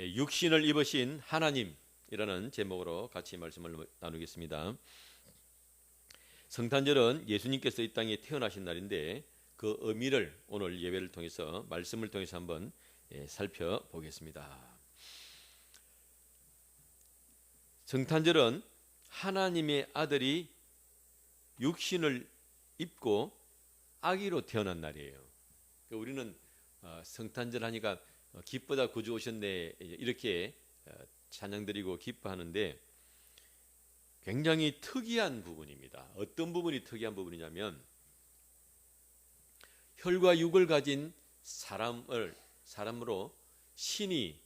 육신을 입으신 하나님이라는 제목으로 같이 말씀을 나누겠습니다. 성탄절은 예수님께서 이 땅에 태어나신 날인데 그 의미를 오늘 예배를 통해서 말씀을 통해서 한번 살펴보겠습니다. 성탄절은 하나님의 아들이 육신을 입고 아기로 태어난 날이에요. 우리는 성탄절 하니까 기쁘다 구주 오셨네 이렇게 찬양드리고 기뻐하는데 굉장히 특이한 부분입니다. 어떤 부분이 특이한 부분이냐면 혈과 육을 가진 사람으로 신이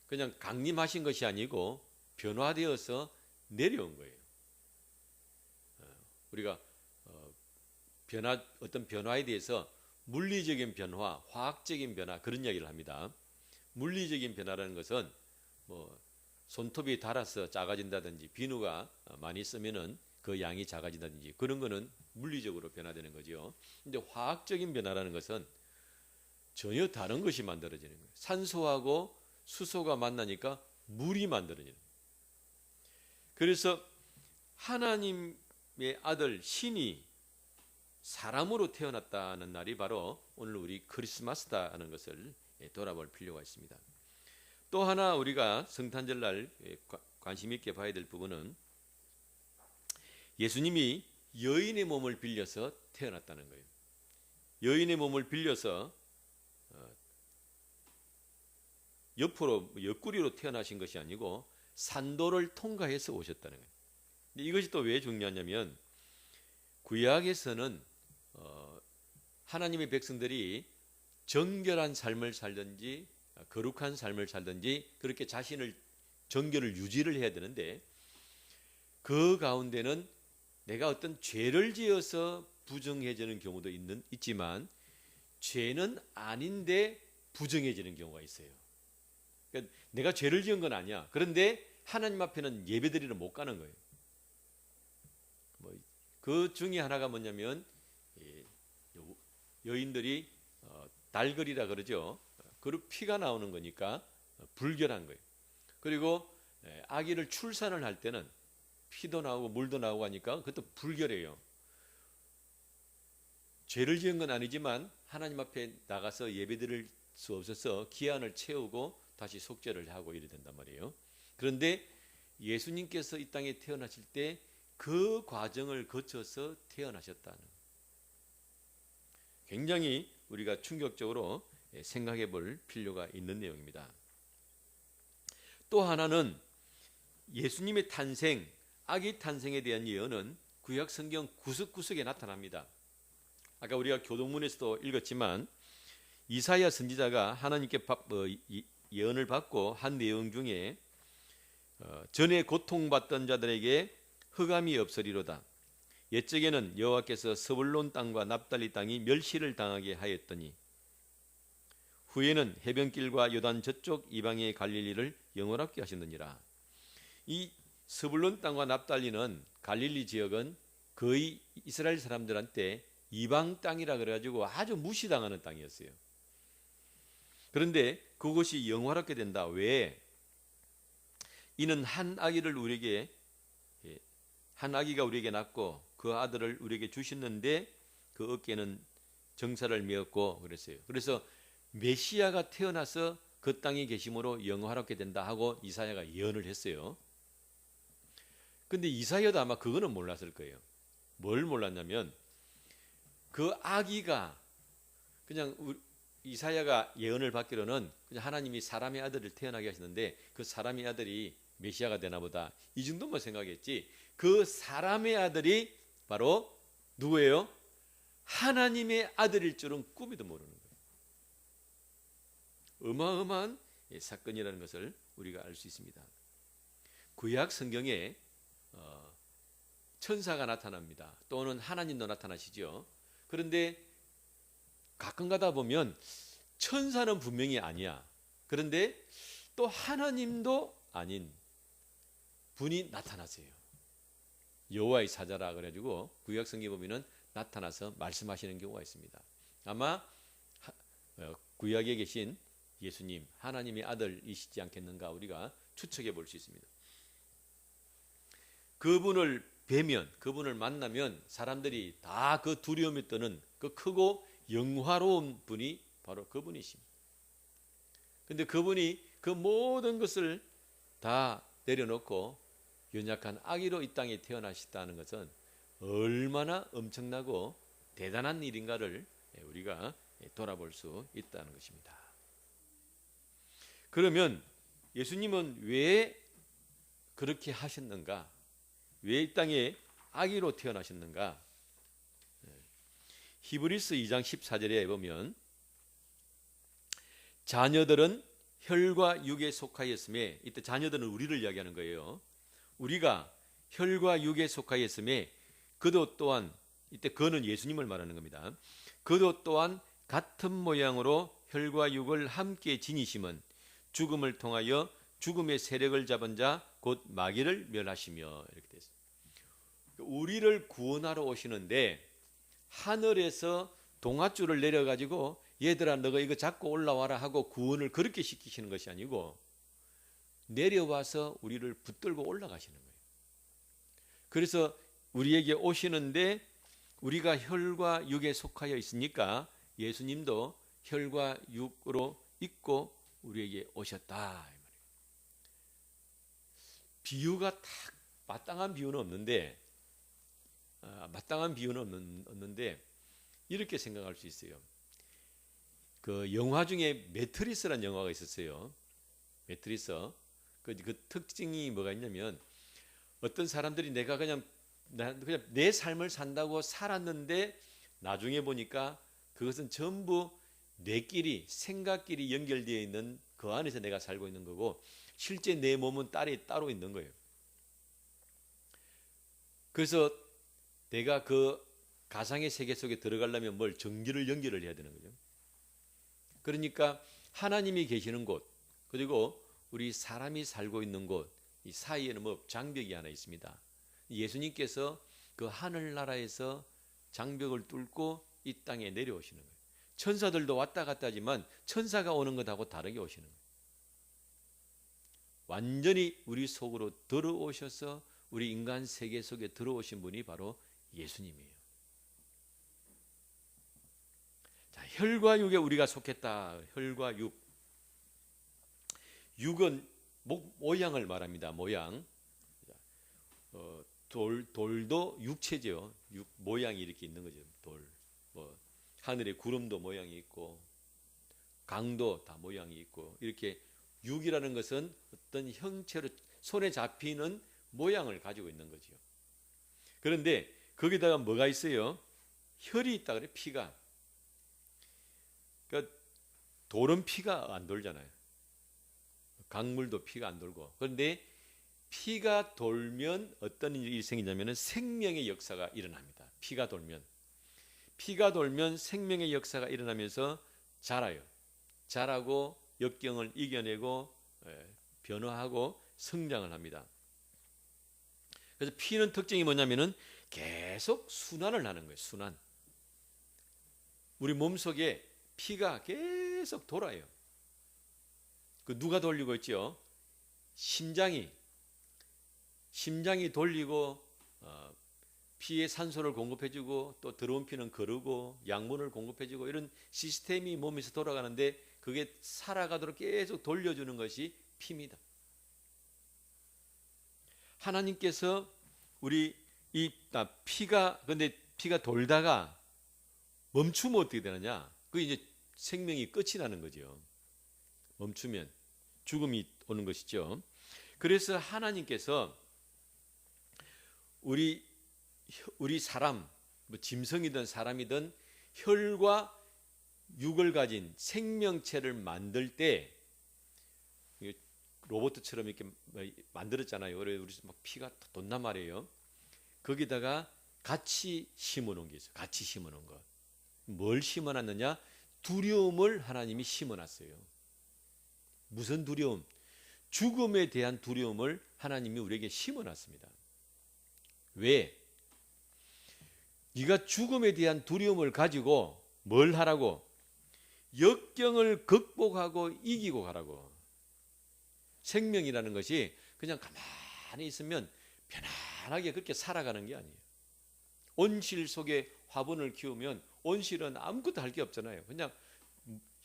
그냥 강림하신 것이 아니고 변화되어서 내려온 거예요. 우리가 어떤 변화에 대해서 물리적인 변화, 화학적인 변화 그런 이야기를 합니다. 물리적인 변화라는 것은 손톱이 닳아서 작아진다든지 비누가 많이 쓰면은 그 양이 작아진다든지 그런 거는 물리적으로 변화되는 거죠. 근데 화학적인 변화라는 것은 전혀 다른 것이 만들어지는 거예요. 산소하고 수소가 만나니까 물이 만들어지는 거예요. 그래서 하나님의 아들 신이 사람으로 태어났다는 날이 바로 오늘 우리 크리스마스다는 것을 돌아볼 필요가 있습니다. 또 하나 우리가 성탄절 날 관심 있게 봐야 될 부분은 예수님이 여인의 몸을 빌려서 태어났다는 거예요. 여인의 몸을 빌려서 옆구리로 태어나신 것이 아니고 산도를 통과해서 오셨다는 거예요. 이것이 또 왜 중요하냐면 구약에서는 하나님의 백성들이 정결한 삶을 살든지 거룩한 삶을 살든지 그렇게 자신을 정결을 유지를 해야 되는데 그 가운데는 내가 어떤 죄를 지어서 부정해지는 경우도 있지만 죄는 아닌데 부정해지는 경우가 있어요. 그러니까 내가 죄를 지은 건 아니야. 그런데 하나님 앞에는 예배드리러 못 가는 거예요. 그 중에 하나가 뭐냐면 여인들이 달거리라 그러죠. 그리고 피가 나오는 거니까 불결한 거예요. 그리고 아기를 출산을 할 때는 피도 나오고 물도 나오고 하니까 그것도 불결해요. 죄를 지은 건 아니지만 하나님 앞에 나가서 예배드릴 수 없어서 기한을 채우고 다시 속죄를 하고 이래 된단 말이에요. 그런데 예수님께서 이 땅에 태어나실 때 그 과정을 거쳐서 태어나셨다는 굉장히 우리가 충격적으로 생각해 볼 필요가 있는 내용입니다. 또 하나는 예수님의 탄생, 아기 탄생에 대한 예언은 구약 성경 구석구석에 나타납니다. 아까 우리가 교동문에서도 읽었지만 이사야 선지자가 하나님께 예언을 받고 한 내용 중에 전에 고통받던 자들에게 흑암이 없으리로다. 옛적에는 여호와께서 스불론 땅과 납달리 땅이 멸시를 당하게 하였더니 후에는 해변길과 요단 저쪽 이방의 갈릴리를 영원하게 하셨느니라. 이 스불론 땅과 납달리는 갈릴리 지역은 거의 이스라엘 사람들한테 이방 땅이라 그래가지고 아주 무시당하는 땅이었어요. 그런데 그것이 영원하게 된다. 왜? 이는 한 아기가 우리에게 낳고 그 아들을 우리에게 주셨는데 그 어깨는 정사를 메었고 그랬어요. 그래서 메시아가 태어나서 그 땅에 계심으로 영화롭게 된다 하고 이사야가 예언을 했어요. 근데 이사야도 아마 그거는 몰랐을 거예요. 뭘 몰랐냐면 그 아기가 그냥 이사야가 예언을 받기로는 그냥 하나님이 사람의 아들을 태어나게 하시는데 그 사람의 아들이 메시아가 되나 보다 이 정도만 생각했지 그 사람의 아들이 바로 누구예요? 하나님의 아들일 줄은 꿈에도 모르는 거예요. 어마어마한 사건이라는 것을 우리가 알 수 있습니다. 구약 성경에 천사가 나타납니다. 또는 하나님도 나타나시죠. 그런데 가끔 가다 보면 천사는 분명히 아니야. 그런데 또 하나님도 아닌 분이 나타나세요. 여호와의 사자라 그래가지고 구약 성경에 보면은 나타나서 말씀하시는 경우가 있습니다. 아마 구약에 계신 예수님, 하나님의 아들이시지 않겠는가 우리가 추측해 볼 수 있습니다. 그분을 뵈면, 그분을 만나면 사람들이 다 그 두려움이 떠는 그 크고 영화로운 분이 바로 그분이십니다. 근데 그분이 그 모든 것을 다 내려놓고 연약한 아기로 이 땅에 태어나셨다는 것은 얼마나 엄청나고 대단한 일인가를 우리가 돌아볼 수 있다는 것입니다. 그러면 예수님은 왜 그렇게 하셨는가? 왜 이 땅에 아기로 태어나셨는가? 히브리서 2장 14절에 보면 자녀들은 혈과 육에 속하였음에, 이때 자녀들은 우리를 이야기하는 거예요. 우리가 혈과 육에 속하였음에 그도 또한, 이때 그는 예수님을 말하는 겁니다. 그도 또한 같은 모양으로 혈과 육을 함께 지니심은 죽음을 통하여 죽음의 세력을 잡은 자 곧 마귀를 멸하시며, 이렇게 됐습니다. 우리를 구원하러 오시는데 하늘에서 동아줄을 내려가지고 얘들아 너가 이거 잡고 올라와라 하고 구원을 그렇게 시키시는 것이 아니고 내려와서 우리를 붙들고 올라가시는 거예요. 그래서 우리에게 오시는데 우리가 혈과 육에 속하여 있으니까 예수님도 혈과 육으로 있고 우리에게 오셨다. 비유가 딱 마땅한 비유는 없는데 이렇게 생각할 수 있어요. 그 영화 중에 매트리스라는 영화가 있었어요. 매트리스. 그 특징이 뭐가 있냐면 어떤 사람들이 내가 그냥 내 삶을 산다고 살았는데 나중에 보니까 그것은 전부 뇌끼리 생각끼리 연결되어 있는 그 안에서 내가 살고 있는 거고 실제 내 몸은 따로 있는 거예요. 그래서 내가 그 가상의 세계 속에 들어가려면 뭘 전기를 연결을 해야 되는 거죠. 그러니까 하나님이 계시는 곳 그리고 우리 사람이 살고 있는 곳 이 사이에는 뭐 장벽이 하나 있습니다. 예수님께서 그 하늘나라에서 장벽을 뚫고 이 땅에 내려오시는 거예요. 천사들도 왔다 갔다 하지만 천사가 오는 것하고 다르게 오시는 거예요. 완전히 우리 속으로 들어오셔서 우리 인간 세계 속에 들어오신 분이 바로 예수님이에요. 자, 혈과 육에 우리가 속했다. 혈과 육. 육은 모양을 말합니다. 모양. 돌도 육체죠. 모양이 이렇게 있는 거죠. 돌. 하늘에 구름도 모양이 있고 강도 다 모양이 있고 이렇게 육이라는 것은 어떤 형체로 손에 잡히는 모양을 가지고 있는 거죠. 그런데 거기다가 뭐가 있어요? 혈이 있다 그래. 피가. 그러니까 돌은 피가 안 돌잖아요. 강물도 피가 안 돌고. 그런데 피가 돌면 어떤 일이 생기냐면 생명의 역사가 일어납니다. 피가 돌면 생명의 역사가 일어나면서 자라요. 자라고 역경을 이겨내고 변화하고 성장을 합니다. 그래서 피는 특징이 뭐냐면은 계속 순환을 하는 거예요. 순환. 우리 몸속에 피가 계속 돌아요. 그 누가 돌리고 있죠? 심장이 돌리고 피에 산소를 공급해주고 또 들어온 피는 거르고 양분을 공급해주고 이런 시스템이 몸에서 돌아가는데 그게 살아가도록 계속 돌려주는 것이 피입니다. 하나님께서 우리 근데 피가 돌다가 멈추면 어떻게 되느냐? 그게 이제 생명이 끝이 나는 거죠. 멈추면 죽음이 오는 것이죠. 그래서 하나님께서 우리 사람, 뭐 짐승이든 사람이든 혈과 육을 가진 생명체를 만들 때 로봇처럼 이렇게 만들었잖아요. 그래서 우리 막 피가 돋단 말이에요. 거기다가 같이 심어놓은 게 있어요. 같이 심어놓은 것. 뭘 심어놨느냐? 두려움을 하나님이 심어놨어요. 무슨 두려움? 죽음에 대한 두려움을 하나님이 우리에게 심어놨습니다. 왜? 네가 죽음에 대한 두려움을 가지고 뭘 하라고? 역경을 극복하고 이기고 가라고. 생명이라는 것이 그냥 가만히 있으면 편안하게 그렇게 살아가는 게 아니에요. 온실 속에 화분을 키우면 온실은 아무것도 할 게 없잖아요. 그냥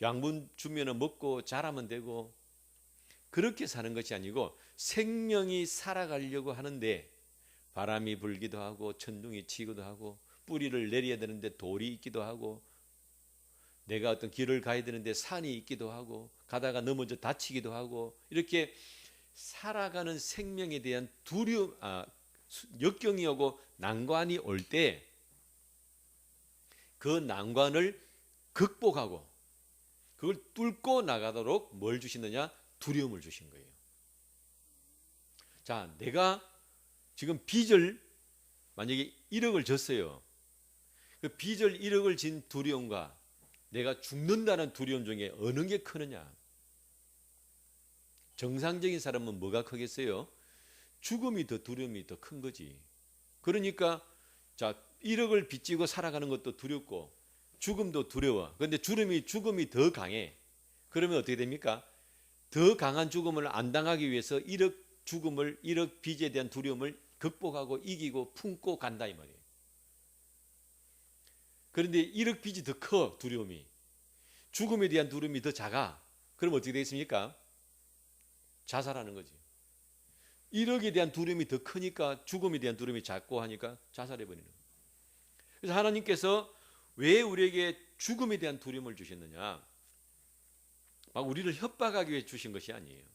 양분 주면 먹고 자라면 되고, 그렇게 사는 것이 아니고 생명이 살아가려고 하는데 바람이 불기도 하고 천둥이 치기도 하고 뿌리를 내려야 되는데 돌이 있기도 하고 내가 어떤 길을 가야 되는데 산이 있기도 하고 가다가 넘어져 다치기도 하고, 이렇게 살아가는 생명에 대한 두려움, 역경이 오고 난관이 올 때 그 난관을 극복하고 그걸 뚫고 나가도록 뭘 주시느냐? 두려움을 주신 거예요. 자, 내가 지금 빚을 만약에 1억을 졌어요. 그 빚을 1억을 진 두려움과 내가 죽는다는 두려움 중에 어느 게 크느냐? 정상적인 사람은 뭐가 크겠어요? 죽음이 더 두려움이 더 큰 거지. 그러니까 자, 1억을 빚지고 살아가는 것도 두렵고 죽음도 두려워. 그런데 죽음이 더 강해. 그러면 어떻게 됩니까? 더 강한 죽음을 안 당하기 위해서 1억 빚에 대한 두려움을 극복하고 이기고 품고 간다 이 말이에요. 그런데 1억 빚이 더 커, 두려움이. 죽음에 대한 두려움이 더 작아. 그럼 어떻게 되겠습니까? 자살하는 거지. 1억에 대한 두려움이 더 크니까 죽음에 대한 두려움이 작고 하니까 자살해버리는 거예요. 그래서 하나님께서 왜 우리에게 죽음에 대한 두려움을 주셨느냐? 막 우리를 협박하기 위해 주신 것이 아니에요.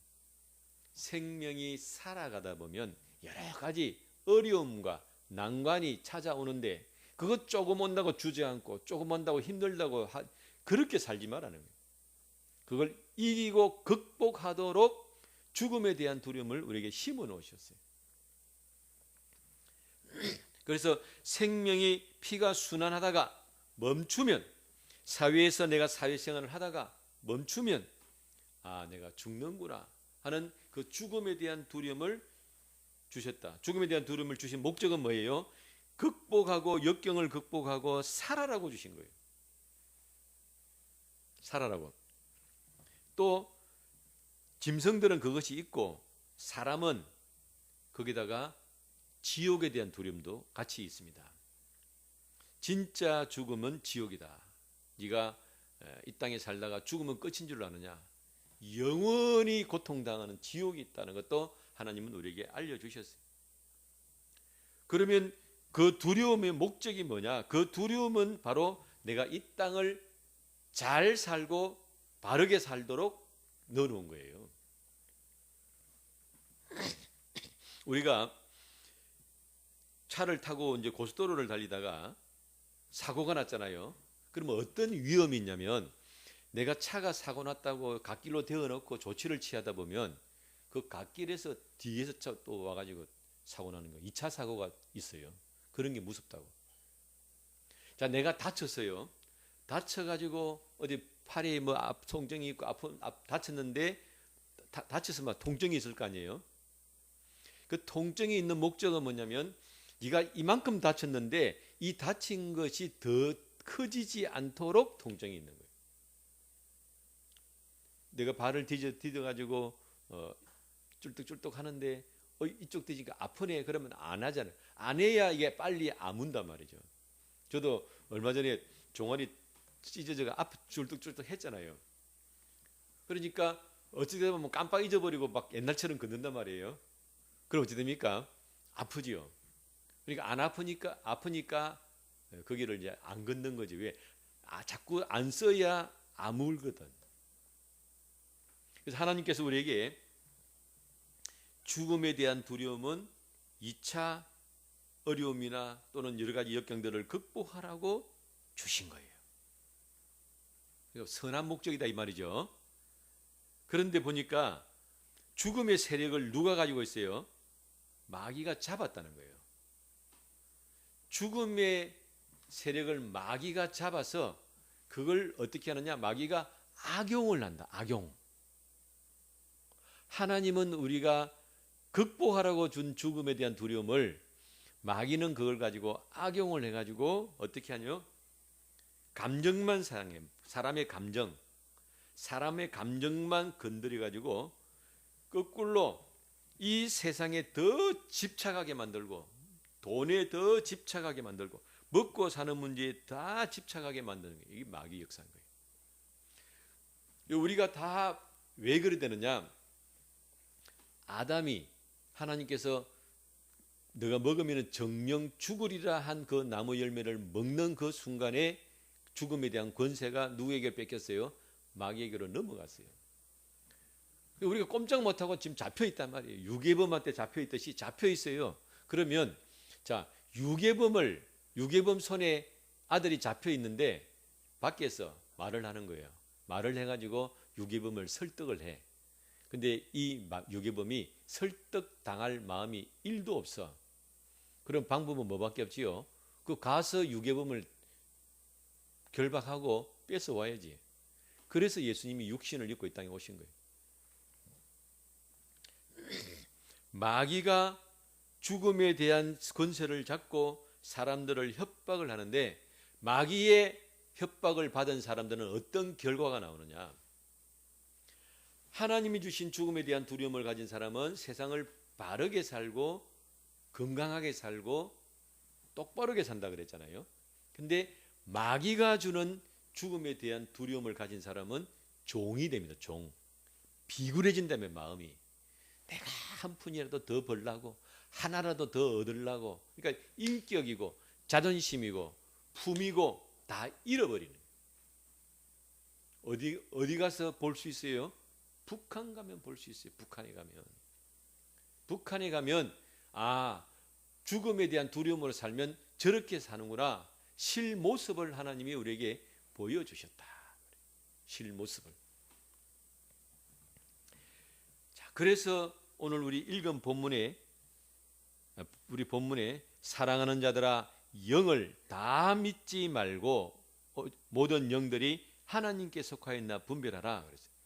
생명이 살아가다 보면 여러 가지 어려움과 난관이 찾아오는데 그것 조금 온다고 주저앉고 조금 온다고 힘들다고 그렇게 살지 말라는 거예요. 그걸 이기고 극복하도록 죽음에 대한 두려움을 우리에게 심어 놓으셨어요. 그래서 생명이 피가 순환하다가 멈추면, 사회에서 내가 사회생활을 하다가 멈추면 내가 죽는구나 하는 그 죽음에 대한 두려움을 주셨다. 죽음에 대한 두려움을 주신 목적은 뭐예요? 극복하고 역경을 극복하고 살아라고 주신 거예요. 살아라고. 또 짐승들은 그것이 있고 사람은 거기다가 지옥에 대한 두려움도 같이 있습니다. 진짜 죽음은 지옥이다. 네가 이 땅에 살다가 죽으면 끝인 줄 아느냐? 영원히 고통당하는 지옥이 있다는 것도 하나님은 우리에게 알려주셨어요. 그러면 그 두려움의 목적이 뭐냐? 그 두려움은 바로 내가 이 땅을 잘 살고 바르게 살도록 넣어놓은 거예요. 우리가 차를 타고 이제 고속도로를 달리다가 사고가 났잖아요. 그러면 어떤 위험이 있냐면 내가 차가 사고 났다고 갓길로 대어놓고 조치를 취하다 보면 그 갓길에서 뒤에서 또 와가지고 사고 나는 거, 2차 사고가 있어요. 그런 게 무섭다고. 자, 내가 다쳤어요. 다쳐가지고 어디 팔에 뭐 통증이 있고 다쳤는데 다쳐서 막 통증이 있을 거 아니에요. 그 통증이 있는 목적은 뭐냐면 네가 이만큼 다쳤는데 이 다친 것이 더 커지지 않도록 통증이 있는 거예요. 내가 발을 디뎌가지고 쫄뚝쫄뚝 하는데 이쪽 뒤지니까 아프네 그러면 안 하잖아요. 안 해야 이게 빨리 아문단 말이죠. 저도 얼마 전에 종아리 찢어져가 쫄뚝쫄뚝 했잖아요. 그러니까 어찌 되면 뭐 깜빡 잊어버리고 막 옛날처럼 걷는단 말이에요. 그럼 어찌 됩니까? 아프지요. 그러니까 안 아프니까 거기를 이제 안 걷는 거지. 왜? 자꾸 안 써야 아물거든. 그래서 하나님께서 우리에게 죽음에 대한 두려움은 2차 어려움이나 또는 여러 가지 역경들을 극복하라고 주신 거예요. 선한 목적이다 이 말이죠. 그런데 보니까 죽음의 세력을 누가 가지고 있어요? 마귀가 잡았다는 거예요. 죽음의 세력을 마귀가 잡아서 그걸 어떻게 하느냐? 마귀가 악용을 한다. 악용. 하나님은 우리가 극복하라고 준 죽음에 대한 두려움을 마귀는 그걸 가지고 악용을 해가지고 어떻게 하냐? 감정만 사랑해. 사람의 감정, 사람의 감정만 건드려 가지고 거꾸로 이 세상에 더 집착하게 만들고 돈에 더 집착하게 만들고 먹고 사는 문제에 다 집착하게 만드는 게 이게 마귀 역사인 거예요. 우리가 다 왜 그래 되느냐? 아담이 하나님께서 너가 먹으면 정령 죽으리라 한 그 나무 열매를 먹는 그 순간에 죽음에 대한 권세가 누구에게 뺏겼어요? 마귀에게로 넘어갔어요. 우리가 꼼짝 못하고 지금 잡혀 있단 말이에요. 유괴범한테 잡혀 있듯이 잡혀 있어요. 그러면 자, 유괴범 손에 아들이 잡혀 있는데 밖에서 말을 하는 거예요. 말을 해가지고 유괴범을 설득을 해. 근데 이 유괴범이 설득당할 마음이 1도 없어. 그럼 방법은 뭐밖에 없지요? 그 가서 유괴범을 결박하고 뺏어와야지. 그래서 예수님이 육신을 입고 이 땅에 오신 거예요. 마귀가 죽음에 대한 권세를 잡고 사람들을 협박을 하는데 마귀의 협박을 받은 사람들은 어떤 결과가 나오느냐? 하나님이 주신 죽음에 대한 두려움을 가진 사람은 세상을 바르게 살고 건강하게 살고 똑바르게 산다 그랬잖아요. 근데 마귀가 주는 죽음에 대한 두려움을 가진 사람은 종이 됩니다. 종. 비굴해진다면 마음이 내가 한 푼이라도 더 벌라고 하나라도 더 얻으려고 그러니까 인격이고 자존심이고 품이고 다 잃어버리는 거예요. 어디 가서 볼 수 있어요? 북한 가면 볼 수 있어요. 북한에 가면 아 죽음에 대한 두려움으로 살면 저렇게 사는구나. 실모습을 하나님이 우리에게 보여주셨다. 실모습을. 자, 그래서 오늘 우리 읽은 우리 본문에 사랑하는 자들아 영을 다 믿지 말고 모든 영들이 하나님께 속하였나 분별하라 그랬어요.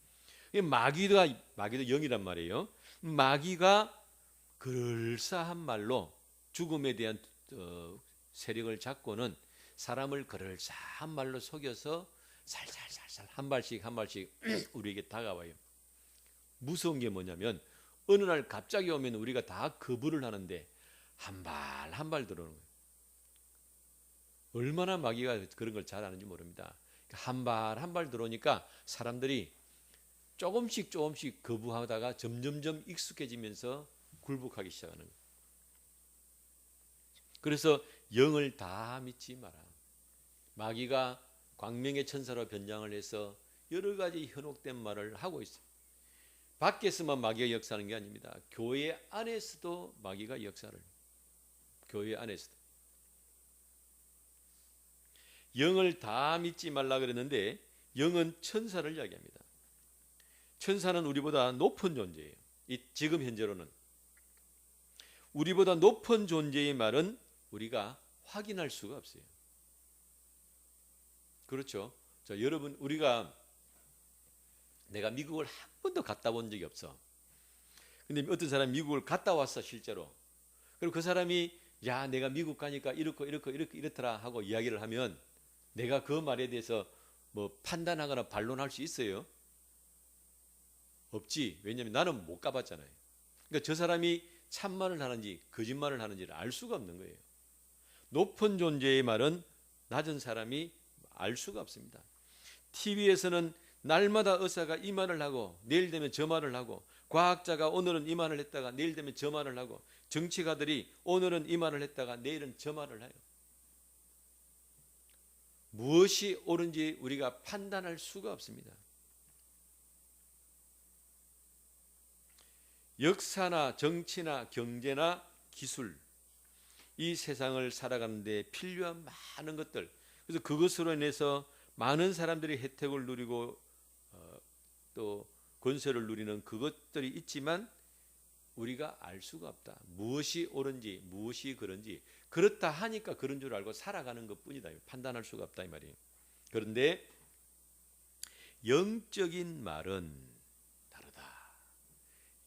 마귀도 영이란 말이에요. 마귀가 그럴싸한 말로 죽음에 대한 세력을 잡고는 사람을 그럴싸한 말로 속여서 살살살살 한 발씩 우리에게 다가와요. 무서운 게 뭐냐면 어느 날 갑자기 오면 우리가 다 거부를 하는데 한 발 들어오는 거예요. 얼마나 마귀가 그런 걸 잘 아는지 모릅니다. 한 발 들어오니까 사람들이 조금씩 거부하다가 점점점 익숙해지면서 굴복하기 시작하는 거예요. 그래서 영을 다 믿지 마라. 마귀가 광명의 천사로 변장을 해서 여러 가지 현혹된 말을 하고 있어요. 밖에서만 마귀가 역사하는 게 아닙니다. 교회 안에서도 마귀가 역사를 해요. 교회 안에서도. 영을 다 믿지 말라 그랬는데 영은 천사를 이야기합니다. 천사는 우리보다 높은 존재예요. 지금 현재로는. 우리보다 높은 존재의 말은 우리가 확인할 수가 없어요. 그렇죠? 자, 여러분 내가 미국을 한 번도 갔다 본 적이 없어. 근데 어떤 사람이 미국을 갔다 왔어 실제로. 그리고 그 사람이 야 내가 미국 가니까 이렇더라 하고 이야기를 하면 내가 그 말에 대해서 뭐 판단하거나 반론할 수 있어요? 없지. 왜냐하면 나는 못 가봤잖아요. 그러니까 저 사람이 참말을 하는지 거짓말을 하는지를 알 수가 없는 거예요. 높은 존재의 말은 낮은 사람이 알 수가 없습니다. TV에서는 날마다 의사가 이 말을 하고 내일 되면 저 말을 하고 과학자가 오늘은 이 말을 했다가 내일 되면 저 말을 하고 정치가들이 오늘은 이 말을 했다가 내일은 저 말을 해요. 무엇이 옳은지 우리가 판단할 수가 없습니다. 역사나 정치나 경제나 기술 이 세상을 살아가는 데 필요한 많은 것들 그래서 그것으로 인해서 많은 사람들이 혜택을 누리고 또 권세를 누리는 그것들이 있지만 우리가 알 수가 없다. 무엇이 옳은지 무엇이 그런지 그렇다 하니까 그런 줄 알고 살아가는 것뿐이다. 판단할 수가 없다 이 말이에요. 그런데 영적인 말은 다르다.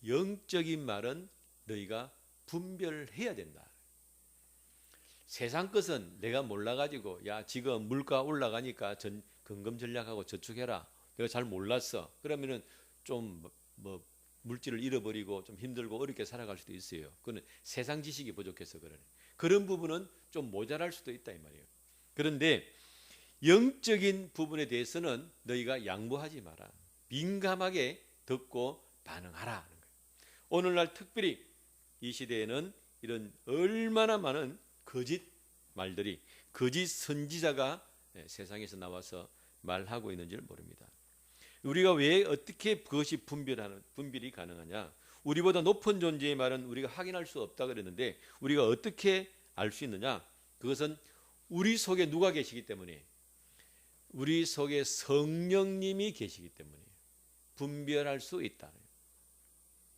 영적인 말은 너희가 분별해야 된다. 세상 것은 내가 몰라가지고 야 지금 물가 올라가니까 금금 전략하고 저축해라. 내가 잘 몰랐어. 그러면은 좀 뭐 물질을 잃어버리고 좀 힘들고 어렵게 살아갈 수도 있어요. 그거는 세상 지식이 부족해서 그러네. 그런 부분은 좀 모자랄 수도 있다 이 말이에요. 그런데 영적인 부분에 대해서는 너희가 양보하지 마라. 민감하게 듣고 반응하라 하는 거예요. 오늘날 특별히 이 시대에는 이런 얼마나 많은 거짓 말들이, 거짓 선지자가 세상에서 나와서 말하고 있는지를 모릅니다. 우리가 왜 어떻게 그것이 분별이 가능하냐? 우리보다 높은 존재의 말은 우리가 확인할 수 없다 그랬는데 우리가 어떻게 알 수 있느냐? 그것은 우리 속에 누가 계시기 때문에, 우리 속에 성령님이 계시기 때문에 분별할 수 있다.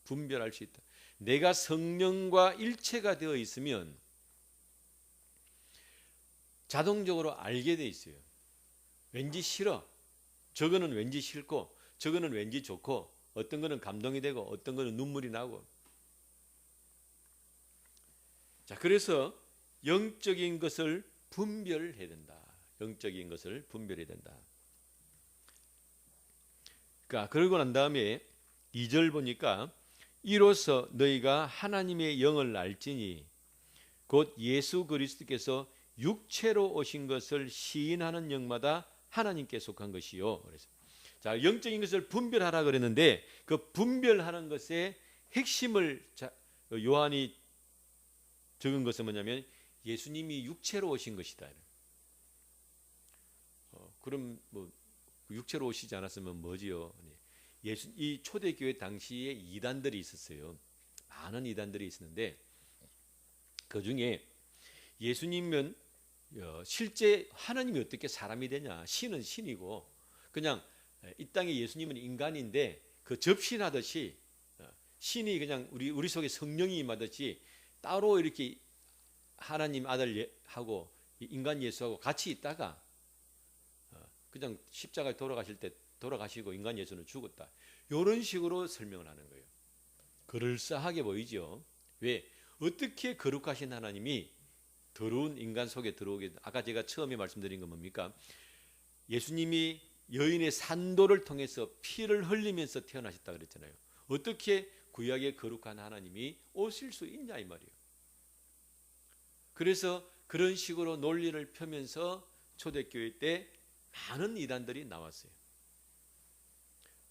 분별할 수 있다. 내가 성령과 일체가 되어 있으면 자동적으로 알게 돼 있어요. 왠지 싫어. 저거는 왠지 싫고 저거는 왠지 좋고 어떤 거는 감동이 되고 어떤 거는 눈물이 나고. 자, 그래서 영적인 것을 분별해야 된다. 영적인 것을 분별해야 된다. 그러니까 그러고 난 다음에 2절 보니까 이로써 너희가 하나님의 영을 알지니 곧 예수 그리스도께서 육체로 오신 것을 시인하는 영마다 하나님께 속한 것이요. 그래서 자, 영적인 것을 분별하라 그랬는데 그 분별하는 것의 핵심을 요한이 적은 것은 뭐냐면 예수님이 육체로 오신 것이다. 그럼 뭐 육체로 오시지 않았으면 뭐지요? 이 초대교회 당시에 이단들이 있었어요. 많은 이단들이 있었는데 그 중에 예수님은 실제 하나님이 어떻게 사람이 되냐? 신은 신이고 그냥 이 땅에 예수님은 인간인데 그 접신하듯이 신이 그냥 우리 속에 성령이 임하듯이 따로 이렇게 하나님 아들하고 인간 예수하고 같이 있다가 그냥 십자가에 돌아가실 때 돌아가시고 인간 예수는 죽었다. 이런 식으로 설명을 하는 거예요. 그럴싸하게 보이죠. 왜? 어떻게 거룩하신 하나님이 더러운 인간 속에 들어오게, 아까 제가 처음에 말씀드린 건 뭡니까? 예수님이 여인의 산도를 통해서 피를 흘리면서 태어나셨다 그랬잖아요. 어떻게 구약의 거룩한 하나님이 오실 수 있냐 이 말이에요. 그래서 그런 식으로 논리를 펴면서 초대교회 때 많은 이단들이 나왔어요.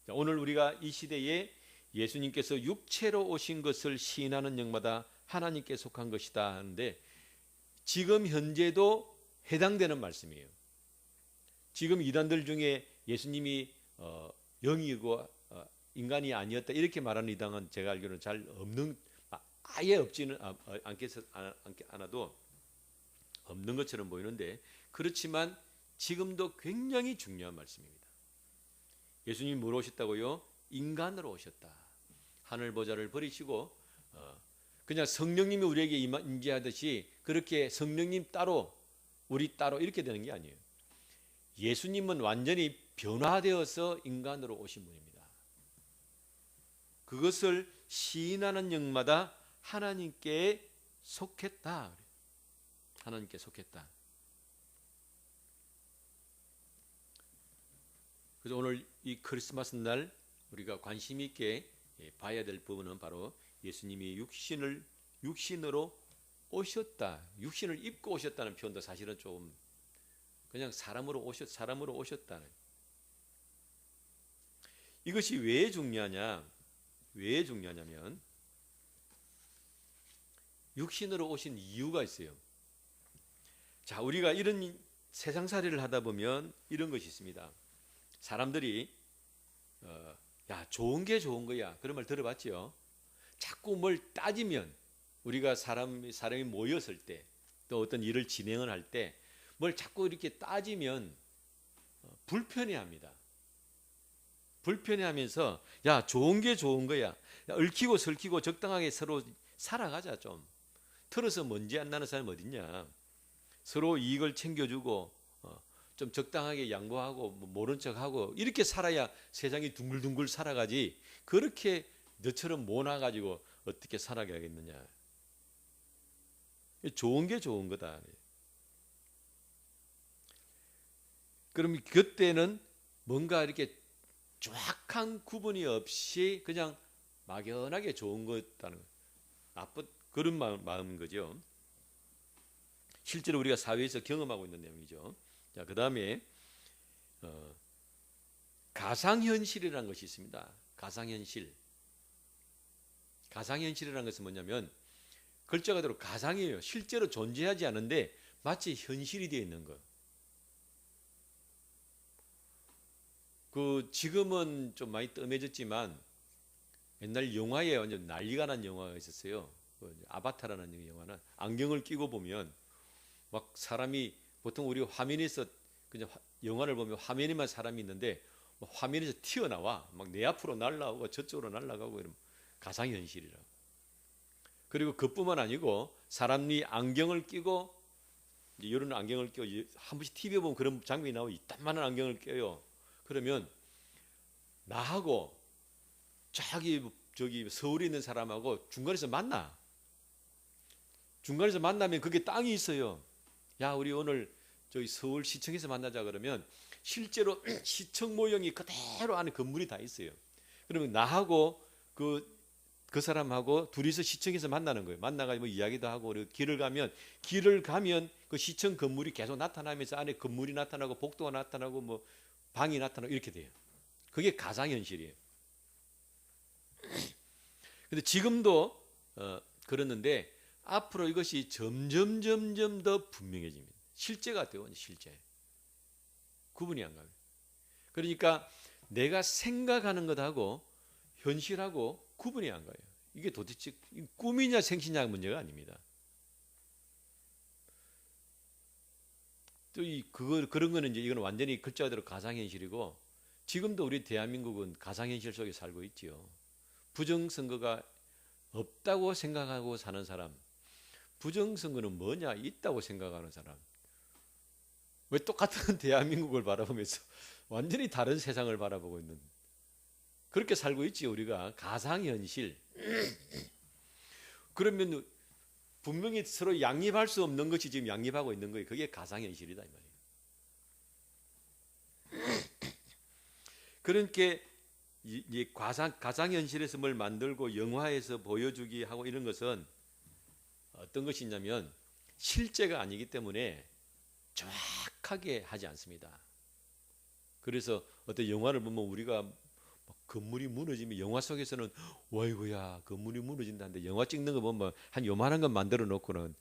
자, 오늘 우리가 이 시대에 예수님께서 육체로 오신 것을 시인하는 영마다 하나님께 속한 것이다 하는데 지금 현재도 해당되는 말씀이에요. 지금 이단들 중에 예수님이 영이고 인간이 아니었다 이렇게 말하는 이단은 제가 알기로는 잘 없는, 아예 없지는 않아도 없는 것처럼 보이는데 그렇지만 지금도 굉장히 중요한 말씀입니다. 예수님이 뭐로 오셨다고요? 인간으로 오셨다. 하늘 보좌를 버리시고 그냥 성령님이 우리에게 임재하듯이 그렇게 성령님 따로 우리 따로 이렇게 되는 게 아니에요. 예수님은 완전히 변화되어서 인간으로 오신 분입니다. 그것을 시인하는 영마다 하나님께 속했다. 하나님께 속했다. 그래서 오늘 이 크리스마스 날 우리가 관심 있게 봐야 될 부분은 바로 예수님이 육신으로 오셨다. 육신을 입고 오셨다는 표현도 사실은 좀 그냥 사람으로 오셨다는. 이것이 왜 중요하냐? 왜 중요하냐면 육신으로 오신 이유가 있어요. 자, 우리가 이런 세상살이를 하다 보면 이런 것이 있습니다. 사람들이 야, 좋은 게 좋은 거야. 그런 말 들어봤죠? 자꾸 뭘 따지면 우리가 사람이 모였을 때 또 어떤 일을 진행을 할 때 뭘 자꾸 이렇게 따지면 불편해합니다. 불편해하면서 야, 좋은 게 좋은 거야. 야, 얽히고 설키고 적당하게 서로 살아가자 좀. 틀어서 먼지 안 나는 사람 어딨냐. 서로 이익을 챙겨주고 좀 적당하게 양보하고 모른 척하고 이렇게 살아야 세상이 둥글둥글 살아가지. 그렇게 너처럼 모나가지고 어떻게 살아가겠느냐. 좋은 게 좋은 거다. 그럼 그때는 뭔가 이렇게 정확한 구분이 없이 그냥 막연하게 좋은 거다는 나쁜 그런 마음인 거죠. 실제로 우리가 사회에서 경험하고 있는 내용이죠. 자, 그다음에 가상현실이라는 것이 있습니다. 가상현실. 가상현실이라는 것은 뭐냐면 글자 그대로 가상이에요. 실제로 존재하지 않은데 마치 현실이 되어 있는 것. 그 지금은 좀 많이 뜸해졌지만 옛날 영화에 완전 난리가 난 영화가 있었어요. 그 아바타라는 영화는 안경을 끼고 보면 막 사람이 보통 우리 화면에서 그냥 영화를 보면 화면에만 사람이 있는데 화면에서 튀어나와 막 내 앞으로 날아오고 저쪽으로 날아가고 이런 가상현실이라고. 그리고 그뿐만 아니고 사람이 안경을 끼고 이런 안경을 끼고 한 번씩 TV에 보면 그런 장면이 나오고 이딴만한 안경을 껴요. 그러면 나하고 저기 서울에 있는 사람하고 중간에서 만나. 중간에서 만나면 그게 땅이 있어요. 야, 우리 오늘 저기 서울시청에서 만나자 그러면 실제로 시청 모형이 그대로 안에 건물이 다 있어요. 그러면 나하고 그 사람하고 둘이서 시청에서 만나는 거예요. 만나가지고 이야기도 하고 길을 가면 그 시청 건물이 계속 나타나면서 안에 건물이 나타나고 복도가 나타나고 뭐 방이 나타나고 이렇게 돼요. 그게 가상현실이에요. 근데 지금도 그랬는데 앞으로 이것이 점점 더 분명해집니다. 실제가 되어 실제. 구분이 안 가요. 그러니까 내가 생각하는 것하고 현실하고 구분이 안 가요. 이게 도대체 꿈이냐 생시냐 문제가 아닙니다. 또 그런 거는 이제 이건 완전히 글자 그대로 가상현실이고 지금도 우리 대한민국은 가상현실 속에 살고 있지요. 부정선거가 없다고 생각하고 사는 사람, 부정선거는 뭐냐 있다고 생각하는 사람. 왜 똑같은 대한민국을 바라보면서 완전히 다른 세상을 바라보고 있는 그렇게 살고 있지 우리가 가상현실. 그러면 분명히 서로 양립할 수 없는 것이 지금 양립하고 있는 거예요. 그게 가상현실이다 이 말이에요. 그러니까 이 가상현실에서 뭘 만들고 영화에서 보여주기 하고 이런 것은 어떤 것이 있냐면 실제가 아니기 때문에 정확하게 하지 않습니다. 그래서 어떤 영화를 보면 우리가 건물이 무너지면 영화 속에서는 와이고야 건물이 무너진다는데 영화 찍는 거 보면 한 요만한 건 만들어 놓고는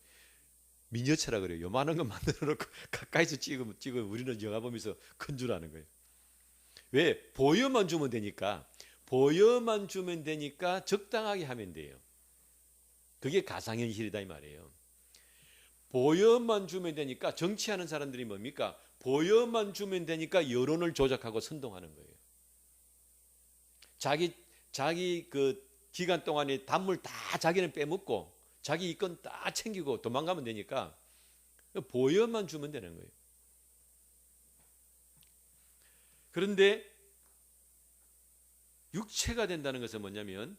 미니어처라 그래요. 요만한 건 만들어 놓고 가까이서 찍으면 우리는 영화 보면서 큰 줄 아는 거예요. 왜? 보여만 주면 되니까 적당하게 하면 돼요. 그게 가상현실이다 이 말이에요. 보여만 주면 되니까 정치하는 사람들이 뭡니까? 보여만 주면 되니까 여론을 조작하고 선동하는 거예요. 자기 그 기간 동안에 단물 다 자기는 빼먹고 자기 이권 다 챙기고 도망가면 되니까 보여만 주면 되는 거예요. 그런데 육체가 된다는 것은 뭐냐면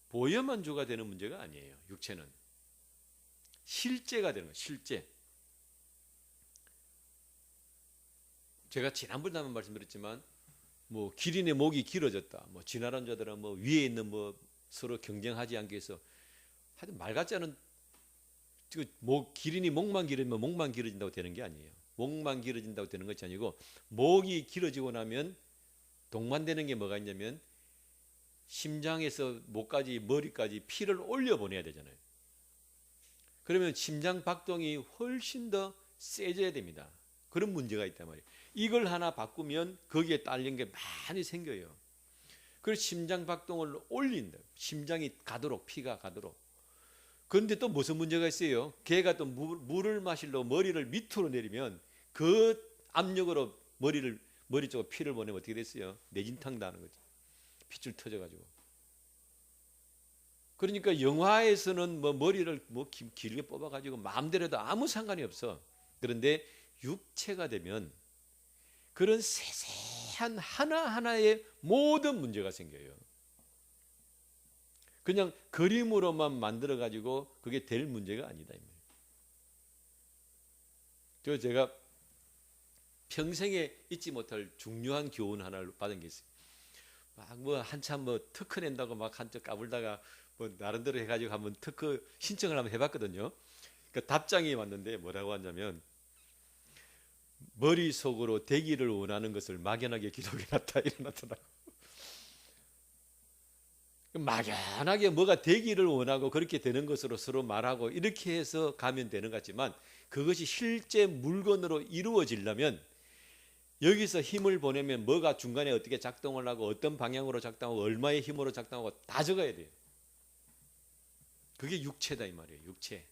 보여만 주가 되는 문제가 아니에요. 육체는 실제가 되는 거예요. 실제. 제가 지난번에 한번 말씀드렸지만 뭐 기린의 목이 길어졌다. 뭐 진화론 자들은 뭐 위에 있는 뭐 서로 경쟁하지 않기 위해서 하여튼 말 같지 않은 기린이 목만 길어지면 목만 길어진다고 되는 게 아니에요. 목만 길어진다고 되는 것이 아니고 목이 길어지고 나면 동반되는 게 뭐가 있냐면 심장에서 목까지 머리까지 피를 올려보내야 되잖아요. 그러면 심장 박동이 훨씬 더 세져야 됩니다. 그런 문제가 있단 말이에요. 이걸 하나 바꾸면 거기에 딸린 게 많이 생겨요. 그래서 심장 박동을 올린다. 심장이 가도록 피가 가도록. 그런데 또 무슨 문제가 있어요? 개가 또 물을 마시려고 머리를 밑으로 내리면 그 압력으로 머리 쪽으로 피를 보내면 어떻게 됐어요? 내진탕 나는 거죠. 핏줄 터져가지고. 그러니까 영화에서는 뭐 머리를 뭐 길게 뽑아가지고 마음대로 해도 아무 상관이 없어. 그런데 육체가 되면 그런 세세한 하나하나의 모든 문제가 생겨요. 그냥 그림으로만 만들어가지고 그게 될 문제가 아니다. 그래서 제가 평생에 잊지 못할 중요한 교훈 하나를 받은 게 있어요. 막 뭐 한참 뭐 특허 낸다고 막 한쪽 까불다가 뭐 나름대로 해가지고 한번 특허 신청을 한번 해봤거든요. 그 답장이 왔는데 뭐라고 하냐면 머릿속으로 되기를 원하는 것을 막연하게 기록해놨다 이러놨더라고. 막연하게 뭐가 되기를 원하고 그렇게 되는 것으로 서로 말하고 이렇게 해서 가면 되는 것 같지만 그것이 실제 물건으로 이루어지려면 여기서 힘을 보내면 뭐가 중간에 어떻게 작동을 하고 어떤 방향으로 작동하고 얼마의 힘으로 작동하고 다 적어야 돼요. 그게 육체다 이 말이에요. 육체.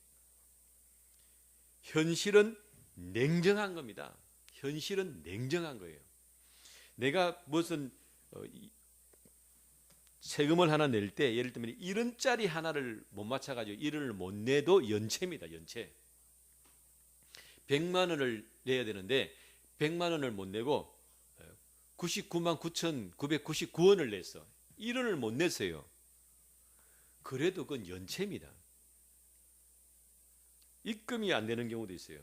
현실은 냉정한 겁니다. 현실은 냉정한 거예요. 내가 무슨 세금을 하나 낼 때 예를 들면 1원짜리 하나를 못 맞춰가지고 1원을 못 내도 연체입니다. 연체. 100만 원을 내야 되는데 100만 원을 못 내고 99만 9,999원을 냈어. 1원을 못 냈어요. 그래도 그건 연체입니다. 입금이 안 되는 경우도 있어요.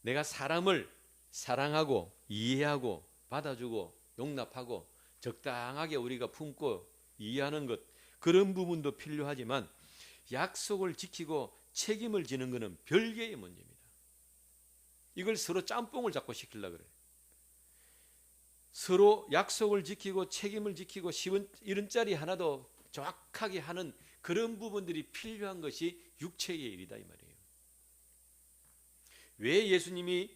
내가 사람을 사랑하고 이해하고 받아주고 용납하고 적당하게 우리가 품고 이해하는 것 그런 부분도 필요하지만 약속을 지키고 책임을 지는 것은 별개의 문제입니다. 이걸 서로 짬뽕을 자꾸 시키려고 그래요. 서로 약속을 지키고 책임을 지키고 1원짜리 하나도 정확하게 하는 그런 부분들이 필요한 것이 육체의 일이다 이 말이에요. 왜 예수님이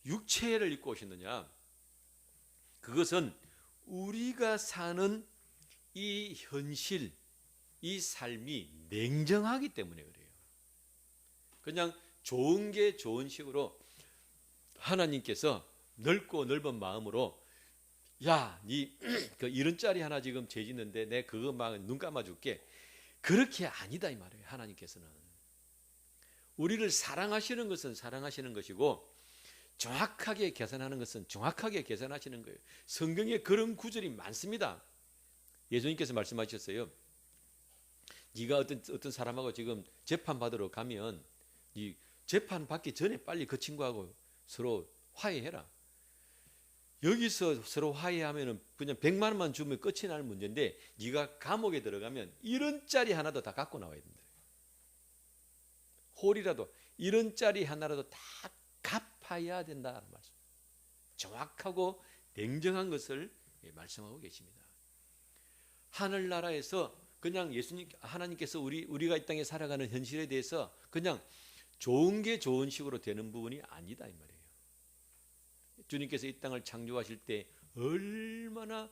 육체를 입고 오셨느냐? 그것은 우리가 사는 이 현실, 이 삶이 냉정하기 때문에 그래요. 그냥 좋은 게 좋은 식으로 하나님께서 넓고 넓은 마음으로 야, 니 그 1원짜리 하나 지금 죄 짓는데 내 그거 막 눈 감아줄게. 그렇게 아니다 이 말이에요. 하나님께서는. 우리를 사랑하시는 것은 사랑하시는 것이고 정확하게 계산하는 것은 정확하게 계산하시는 거예요. 성경에 그런 구절이 많습니다. 예수님께서 말씀하셨어요. 네가 어떤 사람하고 지금 재판 받으러 가면 네 재판 받기 전에 빨리 그 친구하고 서로 화해해라. 여기서 서로 화해하면은 그냥 100만 원만 주면 끝이 날 문제인데 네가 감옥에 들어가면 1원짜리 하나도 다 갖고 나와야 된다. 홀이라도 1원짜리 하나라도 다 갚아야 된다는 말씀. 정확하고 냉정한 것을 말씀하고 계십니다. 하늘나라에서 그냥 하나님께서 우리가 이 땅에 살아가는 현실에 대해서 그냥 좋은 게 좋은 식으로 되는 부분이 아니다 이 말이에요. 주님께서 이 땅을 창조하실 때 얼마나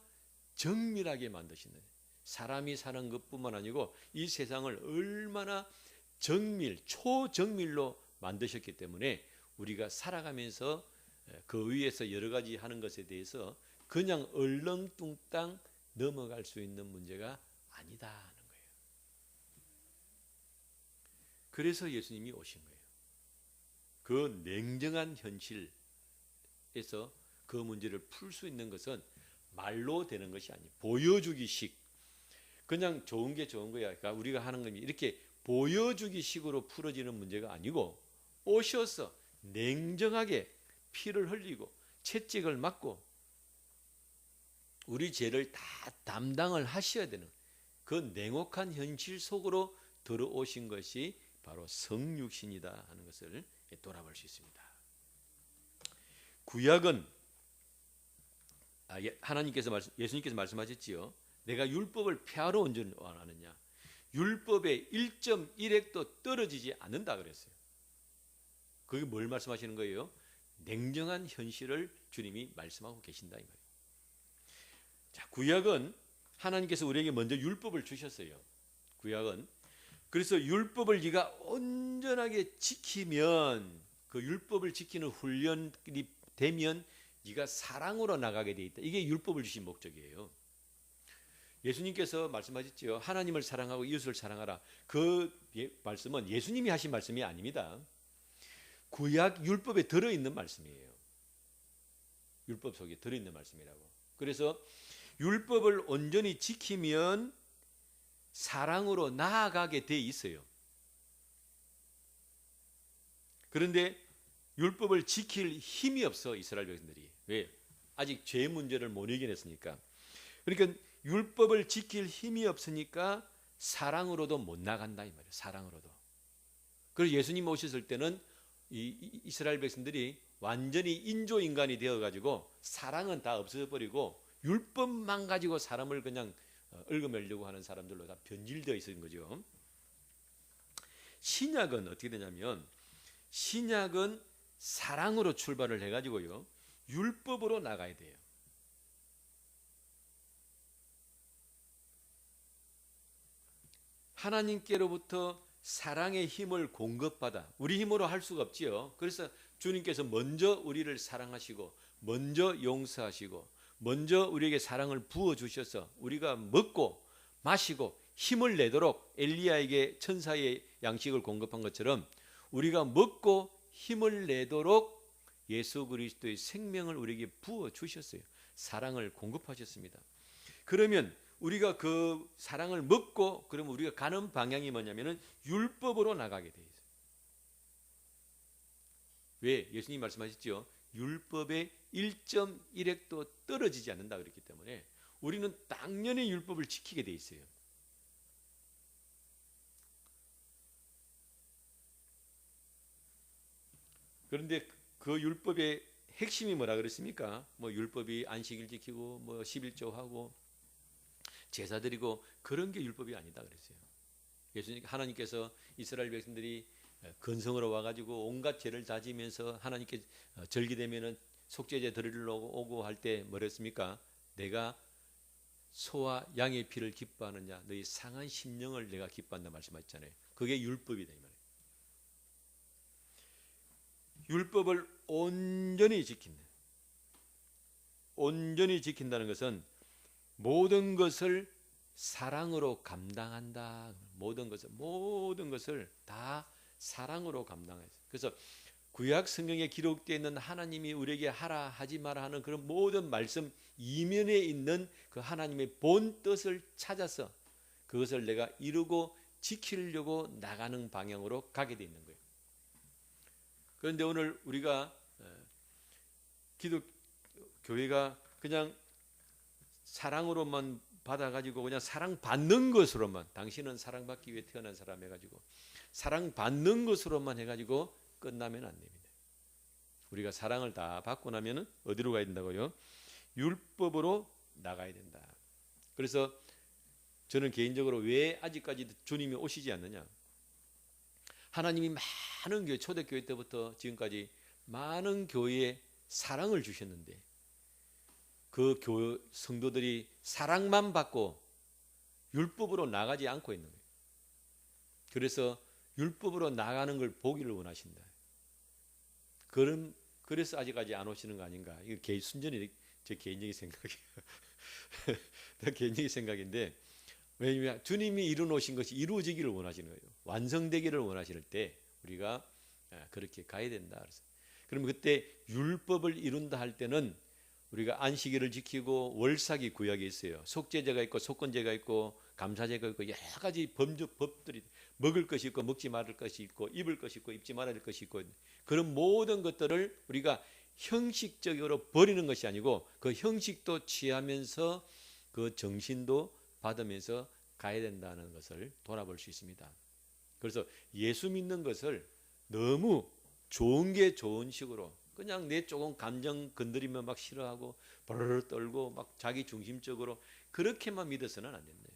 정밀하게 만드시는 사람이 사는 것뿐만 아니고 이 세상을 얼마나 초정밀로 만드셨기 때문에 우리가 살아가면서 그 위에서 여러 가지 하는 것에 대해서 그냥 얼렁뚱땅 넘어갈 수 있는 문제가 아니다 하는 거예요. 그래서 예수님이 오신 거예요. 그 냉정한 현실에서 그 문제를 풀 수 있는 것은 말로 되는 것이 아니에요. 보여주기식. 그냥 좋은 게 좋은 거야. 그러니까 우리가 하는 건 이렇게 보여주기식으로 풀어지는 문제가 아니고 오셔서 냉정하게 피를 흘리고 채찍을 맞고 우리 죄를 다 담당을 하셔야 되는 그 냉혹한 현실 속으로 들어오신 것이 바로 성육신이다 하는 것을 돌아볼 수 있습니다. 구약은 예수님께서 말씀하셨지요. 내가 율법을 폐하러 온 줄 아느냐. 율법의 1.1획도 떨어지지 않는다 그랬어요. 그게 뭘 말씀하시는 거예요? 냉정한 현실을 주님이 말씀하고 계신다 이 말이에요. 자, 구약은 하나님께서 우리에게 먼저 율법을 주셨어요. 구약은 그래서 율법을 네가 온전하게 지키면 그 율법을 지키는 훈련이 되면 네가 사랑으로 나가게 돼 있다. 이게 율법을 주신 목적이에요. 예수님께서 말씀하셨지요. 하나님을 사랑하고 이웃을 사랑하라. 그 말씀은 예수님이 하신 말씀이 아닙니다. 구약 율법에 들어있는 말씀이에요. 율법 속에 들어있는 말씀이라고. 그래서 율법을 온전히 지키면 사랑으로 나아가게 돼 있어요. 그런데 율법을 지킬 힘이 없어 이스라엘 백성들이. 왜? 아직 죄 문제를 못 이겨냈으니까. 그러니까 율법을 지킬 힘이 없으니까 사랑으로도 못 나간다 이 말이에요. 사랑으로도. 그래서 예수님 오셨을 때는 이 이스라엘 백성들이 완전히 인조인간이 되어가지고 사랑은 다 없어버리고 율법만 가지고 사람을 그냥 얽어매려고 하는 사람들로 다 변질되어 있는 거죠. 신약은 어떻게 되냐면 신약은 사랑으로 출발을 해가지고요 율법으로 나가야 돼요. 하나님께로부터 사랑의 힘을 공급받아 우리 힘으로 할 수가 없지요. 그래서 주님께서 먼저 우리를 사랑하시고 먼저 용서하시고 먼저 우리에게 사랑을 부어주셔서 우리가 먹고 마시고 힘을 내도록 엘리야에게 천사의 양식을 공급한 것처럼 우리가 먹고 힘을 내도록 예수 그리스도의 생명을 우리에게 부어주셨어요. 사랑을 공급하셨습니다. 그러면 우리가 그 사랑을 먹고 그러면 우리가 가는 방향이 뭐냐면은 율법으로 나가게 돼 있어요. 왜? 예수님 말씀하셨죠. 율법의 1.1획도 떨어지지 않는다 그랬기 때문에 우리는 당연히 율법을 지키게 돼 있어요. 그런데 그 율법의 핵심이 뭐라 그랬습니까? 뭐 율법이 안식일 지키고 뭐 11조 하고 제사 드리고 그런 게 율법이 아니다 그랬어요. 예수님 하나님께서 이스라엘 백성들이 건성으로 와가지고 온갖 죄를 다 지면서 하나님께 절기되면은 속죄제 드리러 오고 할 때 뭐랬습니까? 내가 소와 양의 피를 기뻐하느냐? 너희 상한 심령을 내가 기뻐한다 말씀하셨잖아요. 그게 율법이다 이 말이에요. 율법을 온전히 지킨다. 온전히 지킨다는 것은 모든 것을 사랑으로 감당한다. 모든 것을 다 사랑으로 감당해요. 그래서 구약 성경에 기록되어 있는 하나님이 우리에게 하라 하지 마라 하는 그런 모든 말씀 이면에 있는 그 하나님의 본 뜻을 찾아서 그것을 내가 이루고 지키려고 나가는 방향으로 가게 돼 있는 거예요. 그런데 오늘 우리가 기독교회가 그냥 사랑으로만 받아가지고 그냥 사랑받는 것으로만 당신은 사랑받기 위해 태어난 사람 해가지고 사랑받는 것으로만 해가지고 끝나면 안 됩니다. 우리가 사랑을 다 받고 나면은 어디로 가야 된다고요? 율법으로 나가야 된다. 그래서 저는 개인적으로 왜 아직까지 주님이 오시지 않느냐? 하나님이 많은 교회 초대교회 때부터 지금까지 많은 교회에 사랑을 주셨는데 그 교회 성도들이 사랑만 받고 율법으로 나가지 않고 있는 거예요. 그래서 율법으로 나가는 걸 보기를 원하신다. 그래서 아직까지 안 오시는 거 아닌가? 이거 순전히 제 개인적인 생각이에요. 개인적인 생각인데 왜냐하면 주님이 이루어놓으신 것이 이루어지기를 원하시는 거예요. 완성되기를 원하실 때 우리가 그렇게 가야 된다. 그러면 그때 율법을 이룬다 할 때는 우리가 안식일을 지키고 월삭이 구약에 있어요. 속죄제가 있고 속건제가 있고 감사제가 있고 여러 가지 법들이 먹을 것이 있고 먹지 말을 것이 있고 입을 것이 있고 입지 말아야 될 것이 있고 그런 모든 것들을 우리가 형식적으로 버리는 것이 아니고 그 형식도 취하면서 그 정신도 받으면서 가야 된다는 것을 돌아볼 수 있습니다. 그래서 예수 믿는 것을 너무 좋은 게 좋은 식으로 그냥 내 조금 감정 건드리면 막 싫어하고 버르르 떨고 막 자기 중심적으로 그렇게만 믿어서는 안 된다.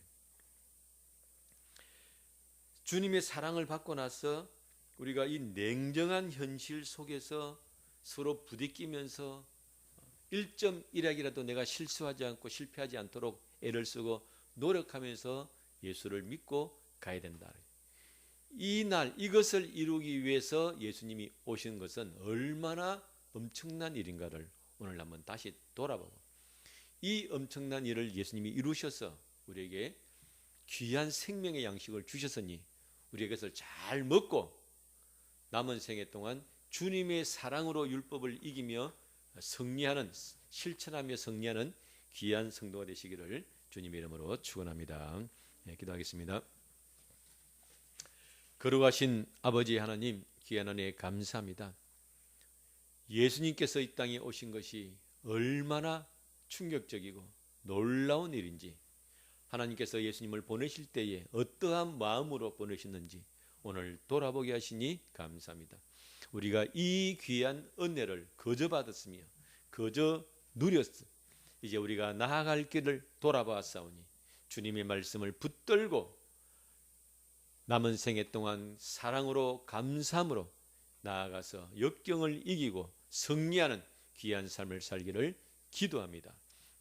주님의 사랑을 받고 나서 우리가 이 냉정한 현실 속에서 서로 부딪히면서 1.1약이라도 내가 실수하지 않고 실패하지 않도록 애를 쓰고 노력하면서 예수를 믿고 가야 된다. 이것을 이루기 위해서 예수님이 오신 것은 얼마나 엄청난 일인가를 오늘 한번 다시 돌아보고 이 엄청난 일을 예수님이 이루셔서 우리에게 귀한 생명의 양식을 주셨으니 우리가 그것을 잘 먹고 남은 생애 동안 주님의 사랑으로 율법을 이기며 승리하는 실천하며 승리하는 귀한 성도가 되시기를 주님의 이름으로 축원합니다. 기도하겠습니다. 거룩하신 아버지 하나님 귀한 은혜에 감사합니다. 예수님께서 이 땅에 오신 것이 얼마나 충격적이고 놀라운 일인지, 하나님께서 예수님을 보내실 때에 어떠한 마음으로 보내셨는지 오늘 돌아보게 하시니 감사합니다. 우리가 이 귀한 은혜를 거저 받았으며 거저 누렸어. 이제 우리가 나아갈 길을 돌아보았사오니 주님의 말씀을 붙들고 남은 생애 동안 사랑으로 감사함으로 나아가서 역경을 이기고 승리하는 귀한 삶을 살기를 기도합니다.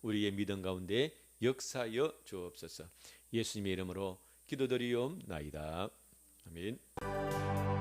우리의 믿음 가운데 역사여 주옵소서. 예수님의 이름으로 기도드리옵나이다. 아멘.